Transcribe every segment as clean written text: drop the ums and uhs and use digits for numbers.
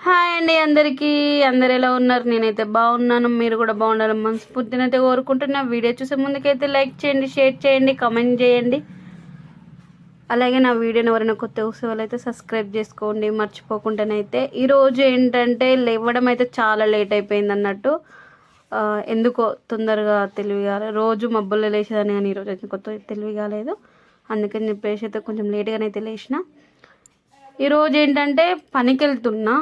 Hi అండి అందరికీ. అందరు ఎలా ఉన్నారు? నేనైతే బాగున్నాను, మీరు కూడా బాగుండాలని మనస్ఫూర్తినైతే కోరుకుంటున్నా. వీడియో చూసే ముందుకైతే లైక్ చేయండి, షేర్ చేయండి, కామెంట్ చేయండి. అలాగే నా వీడియోని ఎవరైనా కొత్త చూసే వాళ్ళైతే సబ్స్క్రైబ్ చేసుకోండి మర్చిపోకుండానైతే. ఈరోజు ఏంటంటే లేవడం అయితే చాలా లేట్ అయిపోయింది అన్నట్టు. ఎందుకో తొందరగా తెలివి కాలేదు. రోజు మబ్బుల్లో లేచేదాన్ని కానీ ఈరోజు అయితే కొత్త తెలివి కాలేదు. అందుకని చెప్పేసి అయితే కొంచెం లేట్గానే అయితే లేచిన. ఈరోజు ఏంటంటే పనికి వెళ్తున్నా.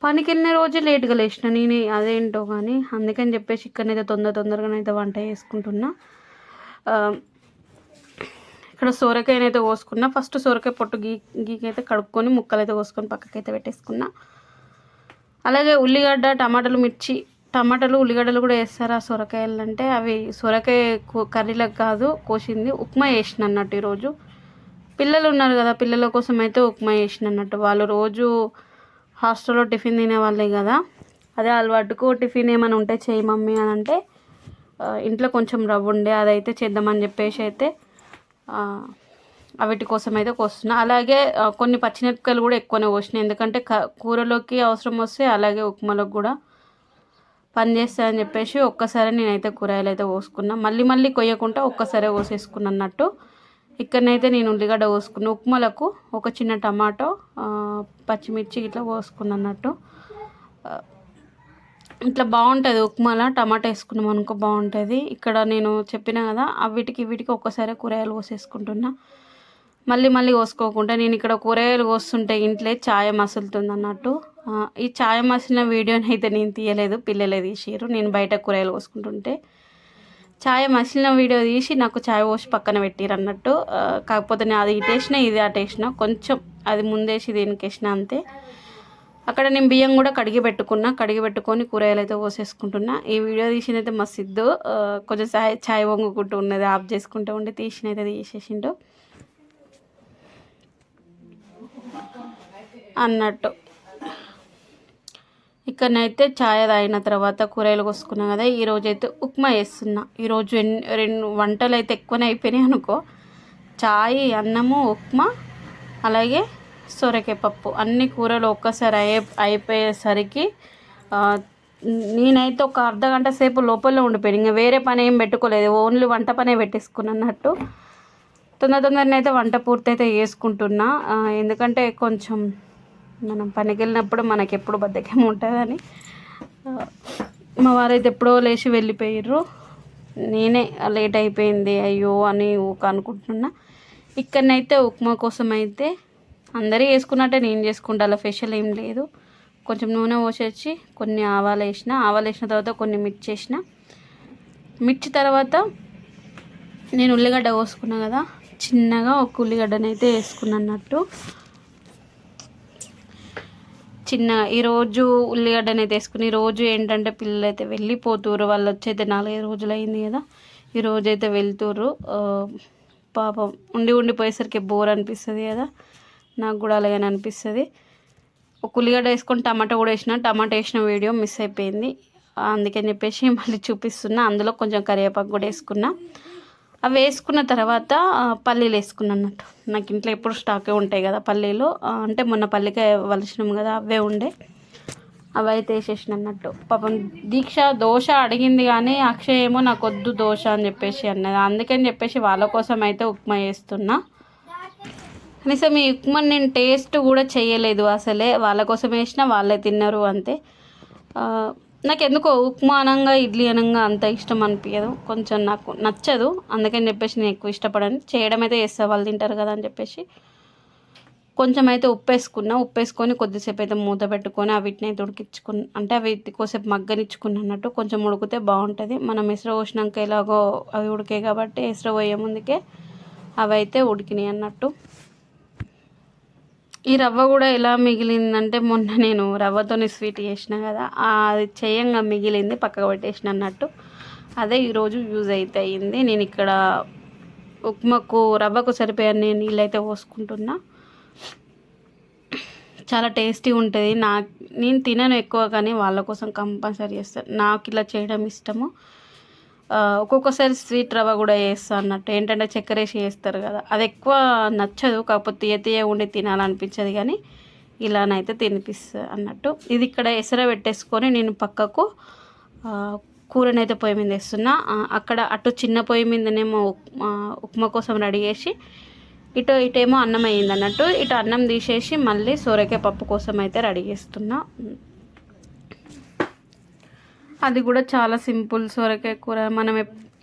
పనికి వెళ్ళిన రోజు లేట్గా లేచిన నేను, అదేంటో కానీ అందుకని చెప్పేసి ఇక్కడనైతే తొందరగానైతే వంట చేసుకుంటున్నా. ఇక్కడ సొరకాయనైతే కోసుకున్నా. ఫస్ట్ సొరకాయ పొట్టు గీకైతే కడుక్కొని ముక్కలు అయితే కోసుకొని పక్కకైతే పెట్టేసుకున్నా. అలాగే ఉల్లిగడ్డ, టమాటాలు ఉల్లిగడ్డలు కూడా వేస్తారు ఆ సొరకాయలు. అంటే అవి సొరకాయ కర్రీలకు కాదు కోసింది, ఉప్మా చేసిన అన్నట్టు. ఈరోజు పిల్లలు ఉన్నారు కదా, పిల్లల కోసం అయితే ఉప్మా చేసిన అన్నట్టు. వాళ్ళు రోజు హాస్టల్లో టిఫిన్ తినే వాళ్ళే కదా, అదే అలవాటుకు టిఫిన్ ఏమైనా ఉంటే చేయి మమ్మీ అని అంటే ఇంట్లో కొంచెం రవ్వ ఉండే అదైతే చేద్దామని చెప్పేసి అయితే వీటి కోసం అయితే కోస్తున్నా. అలాగే కొన్ని పచ్చిమిరపకాయలు కూడా ఎక్కువనే కోసినాయి, ఎందుకంటే కూరలోకి అవసరం వస్తే అలాగే ఉప్మాలోకి కూడా పని చేస్తాయని చెప్పేసి ఒక్కసారి నేనైతే కూరగాయలు అయితే కోసుకున్నా. మళ్ళీ కొయ్యకుండా ఒక్కసారి కోసేసుకున్నా అన్నట్టు. ఇక్కడనైతే నేను ఉల్లిగడ్డ కోసుకున్న, ఉప్మాలకు ఒక చిన్న టమాటో, పచ్చిమిర్చి ఇట్లా కోసుకున్న అన్నట్టు. ఇట్లా బాగుంటుంది ఉప్మాలో టమాటా వేసుకున్నాం అనుకో, బాగుంటుంది. ఇక్కడ నేను చెప్పిన కదా వీటికి ఒక్కసారి కూరగాయలు కోసేసుకుంటున్నా. మళ్ళీ కోసుకోకుండా నేను ఇక్కడ కూరగాయలు కోస్తుంటే ఇంట్లో ఛాయ మసులుతుంది అన్నట్టు. ఈ ఛాయ మసిలిన వీడియోని అయితే నేను తీయలేదు, పిల్లలే తీసిరు. నేను బయట కూరగాయలు కోసుకుంటుంటే ఛాయ మసిలిన వీడియో తీసి నాకు ఛాయ్ పోసి పక్కన పెట్టిరు అన్నట్టు. కాకపోతే నేను అది ఇటేసిన ఇది అటేసిన, కొంచెం అది ముందేసి దీనికి వేసిన అంతే. అక్కడ నేను బియ్యం కూడా కడిగి పెట్టుకొని కూరగాయలు అయితే పోసేసుకుంటున్నా. ఈ వీడియో తీసినైతే మా సిద్ధు కొంచెం ఛాయ్ వంగుకుంటూ ఉన్నది, ఆఫ్ చేసుకుంటూ ఉండి తీసినైతే తీసేసిండు అన్నట్టు. ఇక్కడనైతే ఛాయ్ తాగిన తర్వాత కూరగాయలు కోసుకున్నా కదా, ఈరోజైతే ఉప్మా చేస్తున్నా. ఈరోజు రెండు వంటలు అయితే ఎక్కువనే అయిపోయినాయి అనుకో. ఛాయ్, అన్నము, ఉప్మా, అలాగే సొరకాయ పప్పు, అన్ని కూరలు ఒక్కసారి అయిపోయేసరికి నేనైతే ఒక అర్ధగంట సేపు లోపలే ఉండిపోయాను. ఇంకా వేరే పని ఏం పెట్టుకోలేదు, ఓన్లీ వంట పనే పెట్టేసుకున్నా అన్నట్టు. తొందరనైతే వంట పూర్తి అయితే చేసుకుంటున్నా. ఎందుకంటే కొంచెం మనం పనికి వెళ్ళినప్పుడు మనకి ఎప్పుడు బద్దకం ఉంటుందని. మా వారైతే ఎప్పుడో లేచి వెళ్ళిపోయారు, నేనే లేట్ అయిపోయింది అయ్యో అని ఊక అనుకుంటున్నా. ఇక్కడనైతే ఉప్మా కోసం అయితే అందరూ వేసుకున్నట్టే నేను చేసుకుంటా, అలా స్పెషల్ ఏం లేదు. కొంచెం నూనె పోసేసి కొన్ని ఆవాలు వేసిన తర్వాత కొన్ని మిర్చి తర్వాత నేను ఉల్లిగడ్డ కోసుకున్నా కదా, చిన్నగా ఒక ఉల్లిగడ్డనైతే వేసుకున్నా అన్నట్టు. ఈరోజు ఉల్లిగడ్డనైతే వేసుకుని, ఈరోజు ఏంటంటే పిల్లలు అయితే వెళ్ళిపోతుర్రు. వాళ్ళు వచ్చైతే 4-5 రోజులు అయింది కదా, ఈరోజు అయితే వెళ్తుర్రు. పాపం ఉండిపోయేసరికి బోర్ అనిపిస్తుంది కదా, నాకు కూడా అలాగని అనిపిస్తుంది. ఒక ఉల్లిగడ్డ వేసుకొని టమాటా కూడా టమాటా వేసిన వీడియో మిస్ అయిపోయింది, అందుకని చెప్పేసి మళ్ళీ చూపిస్తున్నా. అందులో కొంచెం కరివేపాకు కూడా వేసుకున్నా. అవి వేసుకున్న తర్వాత పల్లీలు వేసుకున్నా అన్నట్టు. నాకు ఇంట్లో ఎప్పుడు స్టాకే ఉంటాయి కదా పల్లీలు, అంటే మొన్న పల్లికాయ వలిసినాం కదా అవే ఉండే, అవి అయితే వేసేసిన అన్నట్టు. పాపం దీక్ష దోశ అడిగింది కానీ అక్షయ్ ఏమో నాకు వద్దు దోశ అని చెప్పేసి అన్నది. అందుకని చెప్పేసి వాళ్ళ కోసం అయితే ఉప్మా చేస్తున్నా. కనీసం ఈ ఉప్మా నేను టేస్ట్ కూడా చేయలేదు అసలే, వాళ్ళ కోసం వేసిన వాళ్ళే తిన్నారు అంతే. నాకు ఎందుకో ఉప్మా అనంగా ఇడ్లీ అనంగా అంత ఇష్టం అనిపించదు, కొంచెం నాకు నచ్చదు. అందుకని చెప్పేసి నేను ఎక్కువ ఇష్టపడను, చేయడం అయితే చేస్తాను వాళ్ళు తింటారు కదా అని చెప్పేసి. కొంచెం అయితే ఉప్పేసుకొని కొద్దిసేపు అయితే మూత పెట్టుకొని వీటిని అయితే అంటే అవి కొద్దిసేపు మగ్గనిచ్చుకున్నా అన్నట్టు. కొంచెం ఉడికితే బాగుంటుంది. మనం ఎసరు పోసినాక ఎలాగో అవి ఉడికాయి కాబట్టి ఎసరు పోయే ముందుకే అవి అయితే ఉడికినాయి అన్నట్టు. ఈ రవ్వ కూడా ఎలా మిగిలిందంటే, మొన్న నేను రవ్వతోని స్వీట్ చేసిన కదా, అది చేయంగా మిగిలింది పక్కకు పెట్టేసిన అన్నట్టు. అదే ఈరోజు యూజ్ అయితే అయ్యింది. నేను ఇక్కడ ఉప్మాకు రవ్వకు సరిపోయే నీళ్ళు అయితే పోసుకుంటున్నా. చాలా టేస్టీ ఉంటుంది. నేను తినను ఎక్కువ కానీ వాళ్ళ కోసం కంపల్సరీ చేస్తాను, నాకు ఇలా చేయడం ఇష్టము. ఒక్కొక్కసారి స్వీట్ రవ్వ కూడా చేస్తాను అన్నట్టు. ఏంటంటే చక్కెర వేసి చేస్తారు కదా, అది ఎక్కువ నచ్చదు, కాకపోతే తీయ ఉండి తినాలనిపించదు. కానీ ఇలానైతే తినిపిస్తా అన్నట్టు. ఇది ఇక్కడ ఎసర పెట్టేసుకొని నేను పక్కకు కూరనైతే పొయ్యి మీద వేస్తున్నా. అక్కడ అటు చిన్న పొయ్యి మీదనేమో ఉప్మా కోసం రెడీ చేసి ఇటేమో అన్నం అయ్యింది అన్నట్టు. ఇటు అన్నం తీసేసి మళ్ళీ సోరకాయ పప్పు కోసం అయితే రెడీ చేస్తున్నా. అది కూడా చాలా సింపుల్ సోరకాయ కూర. మనం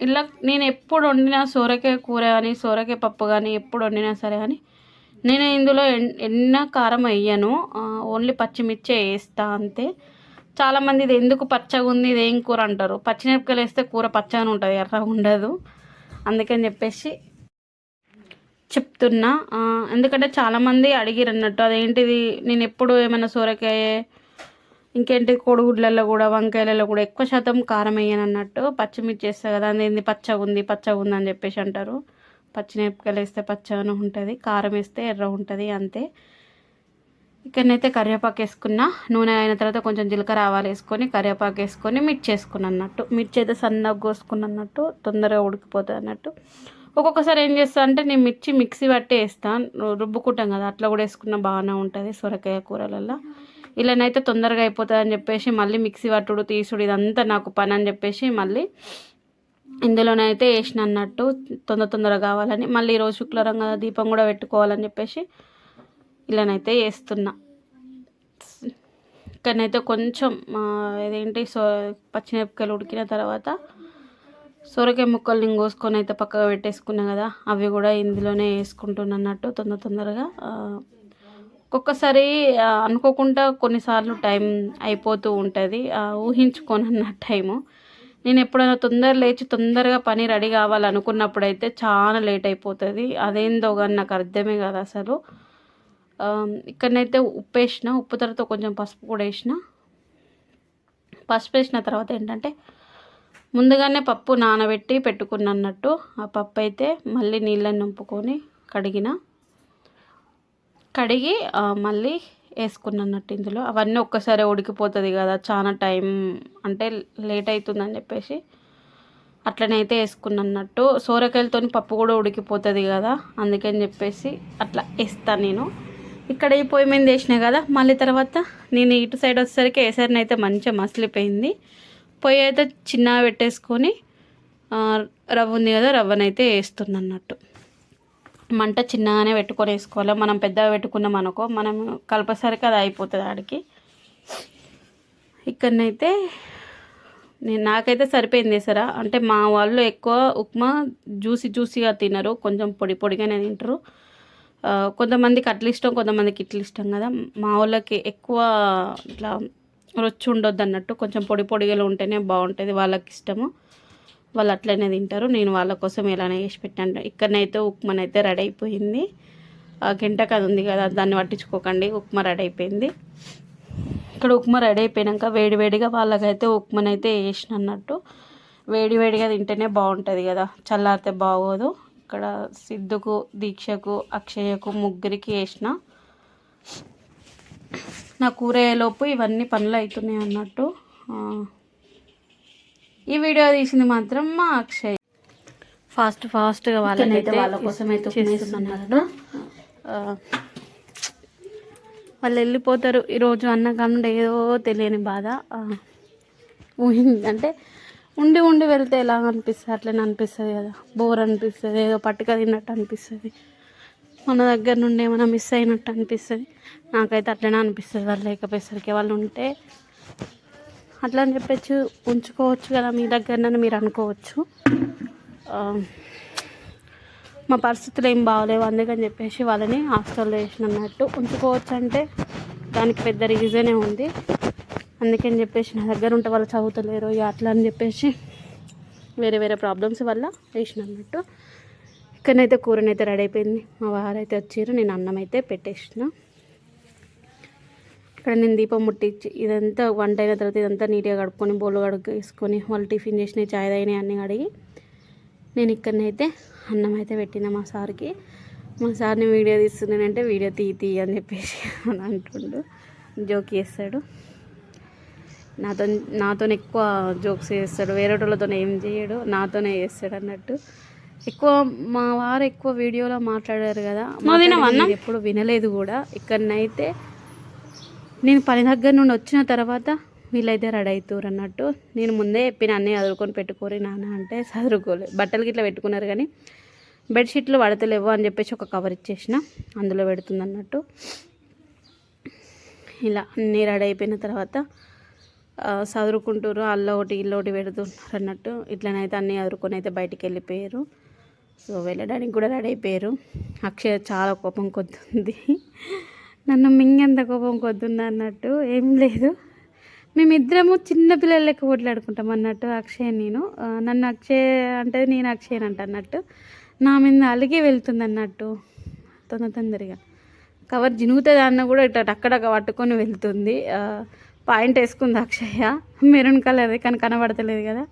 ఇలా నేను ఎప్పుడు వండినా సోరకాయ కూర కానీ సోరకాయ పప్పు కానీ ఎప్పుడు వండినా సరే కానీ నేను ఇందులో ఎన్న కారం వేయను, ఓన్లీ పచ్చిమిర్చి వేస్తా అంతే. చాలామంది ఇది ఎందుకు పచ్చగా ఉంది, ఇది ఏం కూర అంటారు. పచ్చిమిరపకాయలు వేస్తే కూర పచ్చగానే ఉంటుంది, ఎర్రగా ఉండదు. అందుకని చెప్పేసి చెప్తున్నా. ఎందుకంటే చాలామంది అడిగిరు అన్నట్టు అదేంటిది, నేను ఎప్పుడు ఏమైనా సోరకాయ ఇంకేంటి కోడిగుడ్లలో కూడా వంకాయలలో కూడా ఎక్కువ శాతం కారం వేయను అన్నట్టు. పచ్చిమిర్చి వేస్తా కదా, అదేంది పచ్చగా ఉంది అని చెప్పేసి అంటారు. పచ్చిమిరపకాయలు వేస్తే పచ్చగానే ఉంటుంది, కారం వేస్తే ఎర్ర ఉంటుంది అంతే. ఇక్కడనైతే కరివేపాకు వేసుకున్నా. నూనె అయిన తర్వాత కొంచెం జీలకర్ర ఆవాలు వేసుకొని కరివేపాకు వేసుకొని మిర్చి వేసుకున్నా అన్నట్టు. మిర్చి అయితే సన్నగా కోసుకున్న అన్నట్టు, తొందరగా ఉడికిపోతుంది అన్నట్టు. ఒక్కొక్కసారి ఏం చేస్తా అంటే నేను మిర్చి మిక్సీ పట్టి వేస్తాను, రుబ్బుకుంటాం కదా, అట్లా కూడా వేసుకున్న బాగానే ఉంటుంది సొరకాయ కూరలలో. ఇలానైతే తొందరగా అయిపోతుంది అని చెప్పేసి మళ్ళీ మిక్సీ పట్టుడు తీసుడు ఇదంతా నాకు పని అని చెప్పేసి మళ్ళీ ఇందులోనైతే వేసిన అన్నట్టు, తొందరగా కావాలని. మళ్ళీ ఈరోజు శుక్రవారం కదా, దీపం కూడా పెట్టుకోవాలని చెప్పేసి ఇలానైతే వేస్తున్నా. ఇక్కడనైతే కొంచెం ఇదేంటి పచ్చిమిరపకాయలు ఉడికిన తర్వాత సొరకాయ ముక్కలు నేను కోసుకొని అయితే పక్కగా పెట్టేసుకున్నా కదా, అవి కూడా ఇందులోనే వేసుకుంటున్నా అన్నట్టు తొందరగా. ఒక్కొక్కసారి అనుకోకుండా కొన్నిసార్లు టైం అయిపోతూ ఉంటుంది, ఊహించుకోనన్న టైము. నేను ఎప్పుడైనా లేచి తొందరగా పని రెడీ కావాలనుకున్నప్పుడు అయితే చాలా లేట్ అయిపోతుంది. అదేందో కానీ నాకు అర్థమే కాదు అసలు. ఇక్కడనైతే ఉప్పు వేసిన, ఉప్పు తర్వాత కొంచెం పసుపు కూడా వేసిన. పసుపు వేసిన తర్వాత ఏంటంటే ముందుగానే పప్పు నానబెట్టి పెట్టుకున్న అన్నట్టు. ఆ పప్పు అయితే మళ్ళీ నీళ్ళని నింపుకొని కడిగి మళ్ళీ వేసుకున్నట్టు ఇందులో. అవన్నీ ఒక్కసారి ఉడికిపోతుంది కదా, చాలా టైం అంటే లేట్ అవుతుందని చెప్పేసి అట్లనైతే వేసుకున్నట్టు. సోరకాయలతో పప్పు కూడా ఉడికిపోతుంది కదా, అందుకని చెప్పేసి అట్లా వేస్తాను నేను. ఇక్కడ ఈ పొయ్యి మీద వేసినా కదా, మళ్ళీ తర్వాత నేను ఇటు సైడ్ వచ్చేసరికి ఏసరిని అయితే మంచిగా మసిలిపోయింది. పొయ్యి అయితే చిన్నగా పెట్టేసుకొని రవ్వ ఉంది కదా, రవ్వనైతే వేస్తుంది అన్నట్టు. మంట చిన్నగానే పెట్టుకొని వేసుకోవాలి. మనం పెద్దగా పెట్టుకున్నాం అనుకో, మనం కలపసరికి అది అయిపోతుంది ఆడికి. ఇక్కడనైతే నాకైతే సరిపోయింది సరా. అంటే మా వాళ్ళు ఎక్కువ ఉప్మా జ్యూసీగా తినరు, కొంచెం పొడిగానే తింటారు. కొంతమందికి అట్లా ఇష్టం, కొంతమందికి ఇట్లా ఇష్టం కదా. మా వాళ్ళకి ఎక్కువ ఇట్లా రొచ్చి ఉండొద్దు అన్నట్టు, కొంచెం పొడిగా ఉంటేనే బాగుంటుంది, వాళ్ళకి ఇష్టము, వాళ్ళు అట్లనే తింటారు. నేను వాళ్ళ కోసం ఎలానే చేసి పెట్టాను. ఇక్కడనైతే ఉప్మానైతే రెడీ అయిపోయింది. గంటకు అది ఉంది కదా, దాన్ని పట్టించుకోకండి, ఉప్మా రెడీ అయిపోయింది. ఇక్కడ ఉప్మా రెడీ అయిపోయాక వేడిగా వాళ్ళకైతే ఉప్మానైతే వేసిన అన్నట్టు. వేడిగా తింటేనే బాగుంటుంది కదా, చల్లారితే బాగోదు. ఇక్కడ సిద్ధుకు, దీక్షకు, అక్షయకు ముగ్గురికి వేసిన. నా కూర అయ్యేలోపు ఇవన్నీ పనులు అవుతున్నాయి అన్నట్టు. ఈ వీడియో తీసింది మాత్రం మా అక్షయ్. ఫాస్ట్గా వాళ్ళ కోసం అయితే చేస్తున్నట్టు. వాళ్ళు వెళ్ళిపోతారు ఈరోజు అన్నకాకుండా ఏదో తెలియని బాధ. అంటే ఉండి వెళ్తే ఎలా అనిపిస్తుంది, అట్లనే అనిపిస్తుంది కదా, బోర్ అనిపిస్తుంది, ఏదో పట్టుక తిన్నట్టు అనిపిస్తుంది, మన దగ్గర నుండి ఏమైనా మిస్ అయినట్టు అనిపిస్తుంది. నాకైతే అట్లనే అనిపిస్తుంది. వాళ్ళు లేకపోయేసరికి. వాళ్ళు ఉంటే అట్లా అని చెప్పచ్చు ఉంచుకోవచ్చు కదా మీ దగ్గరనని మీరు అనుకోవచ్చు. మా పరిస్థితులు ఏం బాగలేవు, అందుకని చెప్పేసి వాళ్ళని హాస్టల్లో వేసినట్టు. ఉంచుకోవచ్చు అంటే దానికి పెద్ద రీజనే ఉంది. అందుకని చెప్పేసి నా దగ్గర ఉంటే వాళ్ళు చదువుతలేరు అట్లా అని చెప్పేసి వేరే ప్రాబ్లమ్స్ వల్ల వేసిన అన్నట్టు. ఇక్కడనైతే కూరనైతే రెడీ అయిపోయింది. మా వారైతే వచ్చారు, నేను అన్నం అయితే పెట్టేసిన. ఇక్కడ నేను దీపం ముట్టించి ఇదంతా వంట అయిన తర్వాత ఇదంతా నీట్గా కడుక్కొని బోళ్ళు కడుక్కేసుకొని వాళ్ళు టిఫిన్ చేసినాయి, చాయ్ తాగినాయి అన్నీ కడిగి నేను ఇక్కడనైతే అన్నం అయితే పెట్టిన మా సార్కి. మా సార్ని వీడియో తీస్తున్నానంటే వీడియో తీ అని చెప్పేసి అని అంటుండు, జోక్ చేస్తాడు. నాతో ఎక్కువ జోక్స్ చేస్తాడు, వేరే వాళ్ళతో ఏం చేయడు, నాతోనే చేస్తాడు అన్నట్టు. ఎక్కువ మా వారు ఎక్కువ వీడియోలో మాట్లాడారు కదా, ఎప్పుడు వినలేదు కూడా. ఇక్కడనైతే నేను పని దగ్గర నుండి వచ్చిన తర్వాత వీళ్ళైతే రెడీ అవుతారు అన్నట్టు. నేను ముందే చెప్పిన అన్నీ చదువుకొని పెట్టుకోరు నాన్న అంటే చదువుకోలేదు. బట్టలకి ఇట్లా పెట్టుకున్నారు కానీ బెడ్షీట్లు పడతలేవు అని చెప్పేసి ఒక కవర్ ఇచ్చేసిన, అందులో పెడుతుంది అన్నట్టు. ఇలా అన్నీ రెడీ అయిపోయిన తర్వాత చదువుకుంటారు, అల్ల ఒకటి ఇల్లు ఒకటి పెడుతున్నారు అన్నట్టు. ఇట్లనైతే అన్నీ చదువుకొని అయితే బయటికి వెళ్ళిపోయారు. సో వెళ్ళడానికి కూడా రెడీ అయిపోయారు. అక్షయ చాలా కోపం కొద్దుంది, నన్ను మింగేంత కోపం కొద్దుంది అన్నట్టు. ఏం లేదు, మేమిద్దరము చిన్నపిల్లల లెక్క కొట్లాడుకుంటాం అన్నట్టు. అక్షయ్ నేను, నన్ను అక్షయ్ అంటే నేను అక్షయ్ అంట అన్నట్టు. నా మీద అలిగి వెళ్తుంది అన్నట్టు. తొందరగా కవర్ జినుగుతుంది అన్న కూడా ఇట్లా అక్కడక్క పట్టుకొని వెళ్తుంది. పాయింట్ వేసుకుంది అక్షయ, మెరూన్ కలర్, కానీ కనబడతలేదు కదా.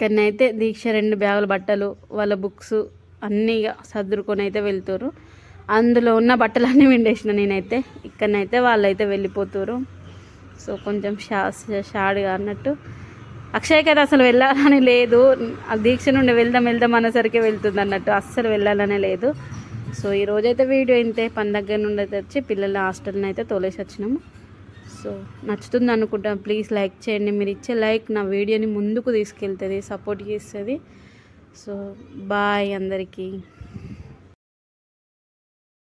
కానీ అయితే దీక్ష 2 బ్యాగుల బట్టలు, వాళ్ళ బుక్స్ అన్నీ సర్దుకొని అయితే వెళ్తారు. అందులో ఉన్న బట్టలన్నీ విండేసిన నేనైతే. ఇక్కడనైతే వాళ్ళైతే వెళ్ళిపోతారు. సో కొంచెం షాడ్గా అన్నట్టు. అక్షయ్కి అయితే అసలు వెళ్ళాలని లేదు, ఆ దీక్ష నుండి వెళ్దాం అనేసరికి వెళ్తుంది అన్నట్టు, అస్సలు వెళ్ళాలనే లేదు. సో ఈరోజైతే వీడియో ఇంతే. పని దగ్గర నుండి అయితే వచ్చి పిల్లల హాస్టల్ని అయితే తోలేసి వచ్చినాము. సో నచ్చుతుంది అనుకుంటాను. ప్లీజ్ లైక్ చేయండి. మీరు ఇచ్చే లైక్ నా వీడియోని ముందుకు తీసుకెళ్తుంది, సపోర్ట్ చేస్తుంది. సో బాయ్ అందరికీ.